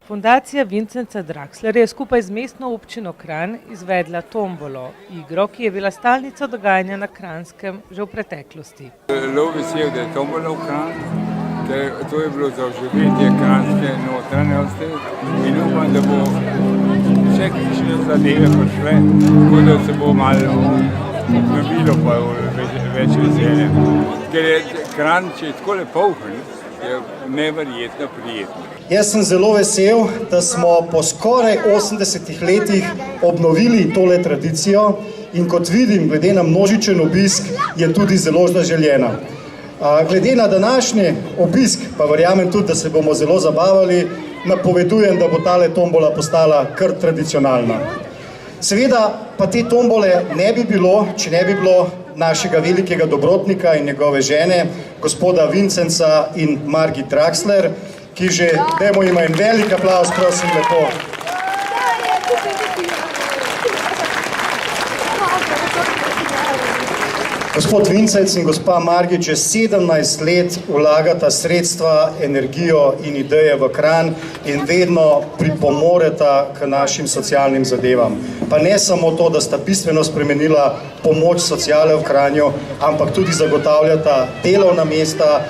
Fundacija Vincenza Draxlerja je skupaj z mestno občino Kranj izvedla tombolo, igro, ki je bila stalnica dogajanja na Kranjskem že v preteklosti. Zelo vesel, da je tombola v Kranj, ker to je bilo za oživetje kranjske notranjosti in upam, da bo vse kakšne zadeve prišle, tako da se bo malo nabilo pa več veselja. Ker je Kranj, če je tako lepo, je neverjetno prijetno. Jaz sem zelo vesel, da smo po skoraj 80 letih obnovili tole tradicijo in kot vidim, glede na množičen obisk, je tudi zelo zaželjena. Glede na današnji obisk, pa verjamem tudi, da se bomo zelo zabavali, napovedujem, da bo tale tombola postala kar tradicionalna. Seveda pa te tombole ne bi bilo, če ne bi bilo našega velikega dobrotnika in njegove žene, gospoda Vincenza in Margit Draxler, ki že, dajmo jim en velik aplavz, prosim, lepo. Gospod Vincenc in gospa Margit že 17 let vlagata sredstva, energijo in ideje v Kranj in vedno pripomoreta k našim socialnim zadevam. Pa ne samo to, da sta bistveno spremenila pomoč sociale v Kranju, ampak tudi zagotavljata delovna mesta,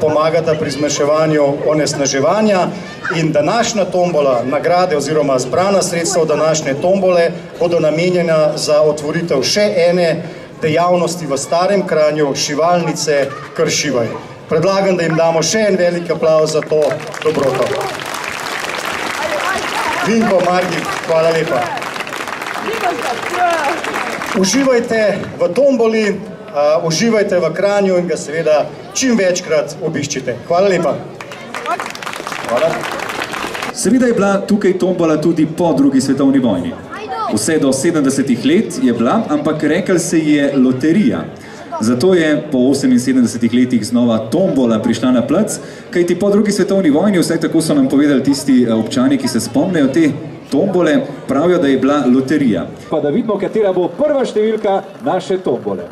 pomagata pri zmanjševanju onesnaževanja in današnja tombola, nagrade oziroma zbrana sredstva od današnje tombole bodo namenjena za otvoritev še ene dejavnosti v Starem Kranju, šivalnice Kršivaj. Predlagam, da jim damo še en velik aplavz za to dobroto. Vinko, Margit, hvala lepa. Uživajte v tomboli, uživajte v Kranju in ga seveda čim večkrat obiščite. Hvala lepa. Hvala. Seveda je bila tukaj tombola tudi po drugi svetovni vojni. Vse do 70 let je bila, ampak rekli se je loterija. Zato je po 78 letih znova tombola prišla na plac, kajti po drugi svetovni vojni, vsaj tako so nam povedali tisti občani, ki se spomnejo te tombole, pravijo, da je bila loterija. Pa da vidimo, katera bo prva številka naše tombole.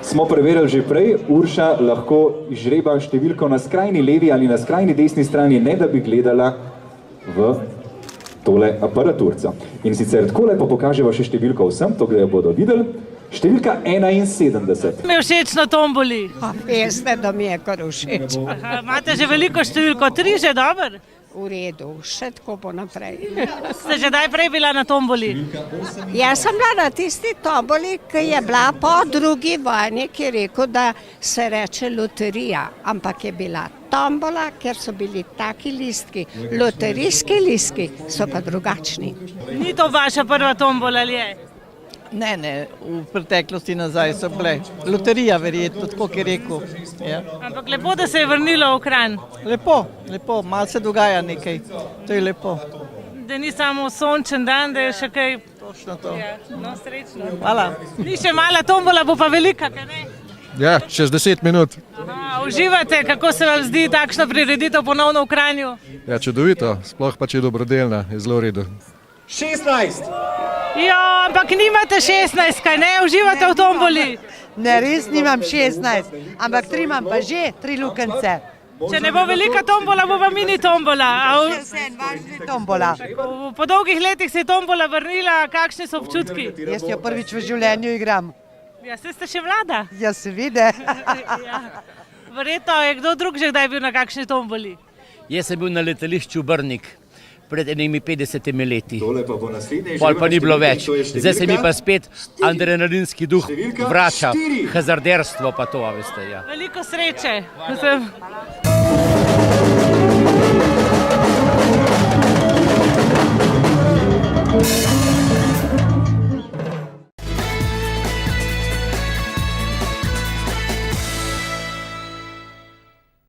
Smo preverili že prej, Urša lahko izžreba številko na skrajni levi ali na skrajni desni strani, ne da bi gledala v tole aparaturco. In sicer tako lepo pokažemo še številko vsem, to jo bodo videli. Številka 71. Mi je všeč na tomboli. Veste, da mi je kar všeč. Imate že veliko številko, 3 že dober? V redu, še tako bo naprej. Ste že najprej bila na tomboli? Jaz sem bila na tisti tomboli, ki je bila po drugi vojni, ki je rekel, da se reče loterija, ampak je bila tombola, ker so bili taki listki. Loterijski listki so pa drugačni. Ni to vaša prva tombola, ali je? Ne, v preteklosti nazaj so bile. Loterija verjetno, tako je rekel. Ja. Ampak lepo, da se je vrnilo v Kranj. Lepo, malo se dogaja nekaj, to je lepo. Da ni samo sončen dan, da je še kaj... Točno to. Ja, no, srečno. Hvala. Ni še mala tombola, bo pa velika, kaj ne? Ja, čez 10 minut. Aha, uživate, kako se vam zdi takšna prireditev ponovno v Kranju? Ja, čudovito, sploh pa če je dobrodelna, je zelo v redu. 16! Ja, ampak nimate 16, kaj ne? Uživate v tomboli? Ne, res nimam 16, ampak 3 imam pa že, 3 lukence. Če ne bo velika tombola, bo pa mini tombola. Tombola. Po dolgih letih se je tombola vrnila, kakšni so občutki? Jaz jo prvič v življenju igram. Ja, saj ste še mlada. Ja, se vidi. Ja. Verjetno je kdo drug že kdaj bil na kakšni tomboli? Jaz sem bil na letališču Brnik pred enimi 50 leti. Pol Pol pa ni bilo več. Zdaj se mi pa spet adrenalinski duh vrača, hazarderstvo pa to, veste. Ja. Veliko sreče.